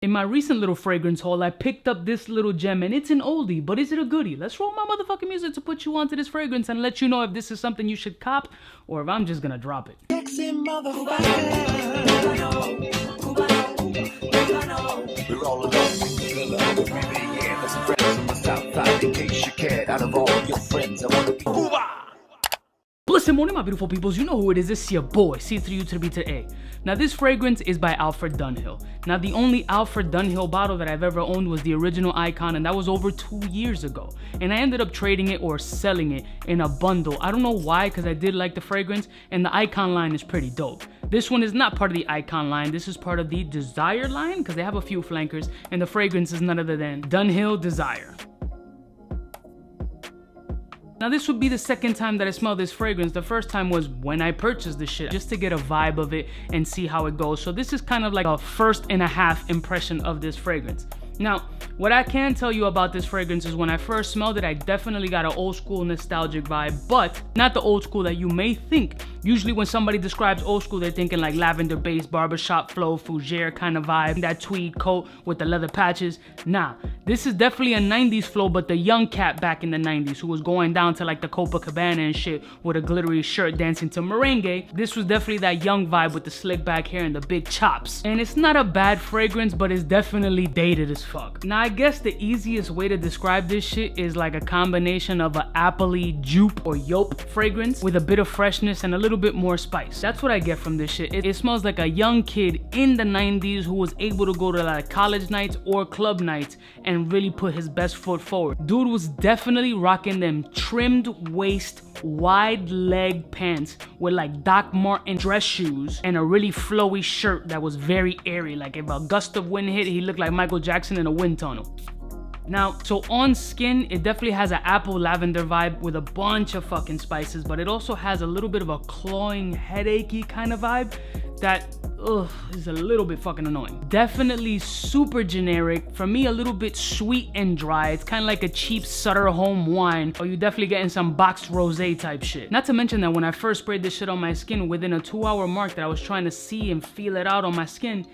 In my recent little fragrance haul, I picked up this little gem, and it's an oldie, but is it a goodie? Let's roll my motherfucking music to put you onto this fragrance and let you know if this is something you should cop or if I'm just gonna drop it. We're all alone in the middle of the river, yeah. There's some friends on the south side in case you cared. Out of all your friends, I wanna be Cuba. Blessed morning, my beautiful peoples. You know who it is. It's your boy, C to the U to the B to the A. Now, this fragrance is by Alfred Dunhill. Now, the only Alfred Dunhill bottle that I've ever owned was the original Icon, and that was over 2 years ago. And I ended up trading it or selling it in a bundle. I don't know why, because I did like the fragrance, and the Icon line is pretty dope. This one is not part of the Icon line. This is part of the Desire line, because they have a few flankers, and the fragrance is none other than Dunhill Desire. Now, this would be the second time that I smelled this fragrance. The first time was when I purchased this shit, just to get a vibe of it and see how it goes. So this is kind of like a 1.5 impression of this fragrance. Now, what I can tell you about this fragrance is when I first smelled it, I definitely got an old school nostalgic vibe, but not the old school that you may think. Usually when somebody describes old school, they're thinking like lavender based barbershop flow, fougere kind of vibe, that tweed coat with the leather patches. Nah, this is definitely a 90s flow, but the young cat back in the 90s who was going down to like the Cubaknow and shit with a glittery shirt dancing to merengue. This was definitely that young vibe with the slick back hair and the big chops. And it's not a bad fragrance, but it's definitely dated as fuck. Now, I guess the easiest way to describe this shit is like a combination of an appley jupe or yope fragrance with a bit of freshness and a little bit more spice. That's what I get from this shit. It smells like a young kid in the 90s who was able to go to like college nights or club nights and really put his best foot forward. Dude was definitely rocking them trimmed waist, wide leg pants with like Doc Marten dress shoes and a really flowy shirt that was very airy. Like if a gust of wind hit, he looked like Michael Jackson in a wind tunnel. Now, so on skin, it definitely has an apple lavender vibe with a bunch of fucking spices, but it also has a little bit of a clawing, headachy kind of vibe that is a little bit fucking annoying. Definitely super generic. For me, a little bit sweet and dry. It's kind of like a cheap Sutter Home wine, or you definitely getting some boxed rosé type shit. Not to mention that when I first sprayed this shit on my skin, within a 2-hour mark that I was trying to see and feel it out on my skin,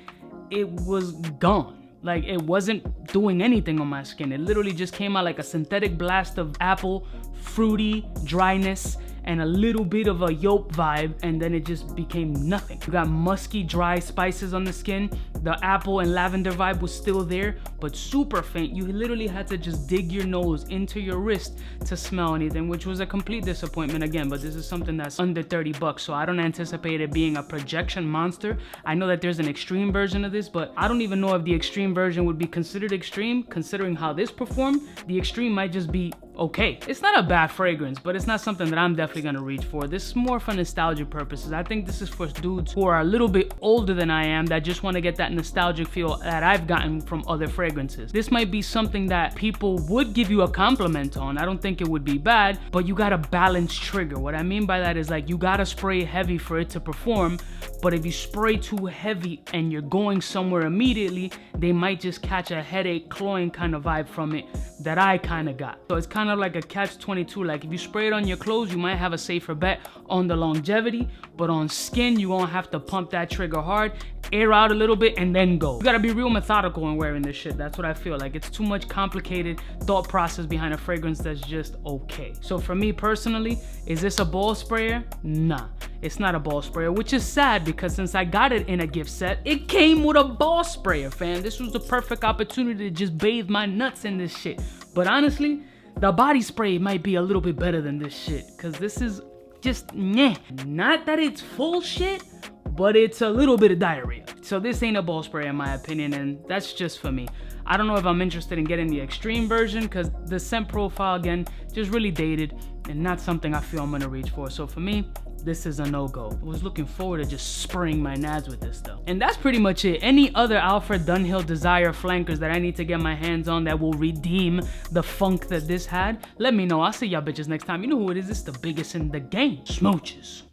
it was gone. Like, it wasn't doing anything on my skin. It literally just came out like a synthetic blast of apple, fruity, dryness, and a little bit of a yoke vibe, and then it just became nothing. You got musky, dry spices on the skin. The apple and lavender vibe was still there, but super faint. You literally had to just dig your nose into your wrist to smell anything, which was a complete disappointment again, but this is something that's under 30 bucks, so I don't anticipate it being a projection monster. I know that there's an extreme version of this, but I don't even know if the extreme version would be considered extreme, considering how this performed. The extreme might just be okay. It's not a bad fragrance, but it's not something that I'm definitely gonna reach for. This is more for nostalgia purposes. I think this is for dudes who are a little bit older than I am that just want to get that nostalgic feel that I've gotten from other fragrances. This might be something that people would give you a compliment on. I don't think it would be bad, but you gotta balance trigger. What I mean by that is like you gotta spray heavy for it to perform, but if you spray too heavy and you're going somewhere immediately, they might just catch a headache, clawing kind of vibe from it that I kind of got. So it's kind of like a catch-22. Like if you spray it on your clothes, you might have a safer bet on the longevity, but on skin, you won't have to pump that trigger hard, air out a little bit, and then go. You gotta be real methodical when wearing this shit. That's what I feel like. It's too much complicated thought process behind a fragrance that's just okay. So for me personally, is this a ball sprayer? Nah, it's not a ball sprayer, which is sad because since I got it in a gift set, it came with a ball sprayer, fam. This was the perfect opportunity to just bathe my nuts in this shit. But honestly, the body spray might be a little bit better than this shit, because this is just meh. Not that it's full shit, but it's a little bit of diarrhea. So this ain't a ball spray in my opinion, and that's just for me. I don't know if I'm interested in getting the extreme version, because the scent profile, again, just really dated and not something I feel I'm gonna reach for. So for me, this is a no-go. I was looking forward to just spraying my nads with this though. And that's pretty much it. Any other Alfred Dunhill Desire flankers that I need to get my hands on that will redeem the funk that this had, let me know. I'll see y'all bitches next time. You know who it is. It's the biggest in the game. Smooches.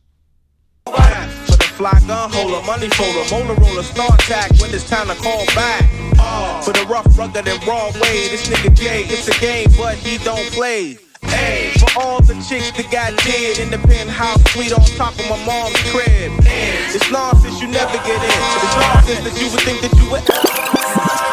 For the fly gun holder, money folder, motor roller, start tack when it's time to call back. For the rough, rugged, and raw way, this nigga Jay, it's a game, but he don't play. Hey, for all the chicks that got dead in the penthouse suite on top of my mom's crib. It's nonsense you never get in. It's nonsense that you would think that you would.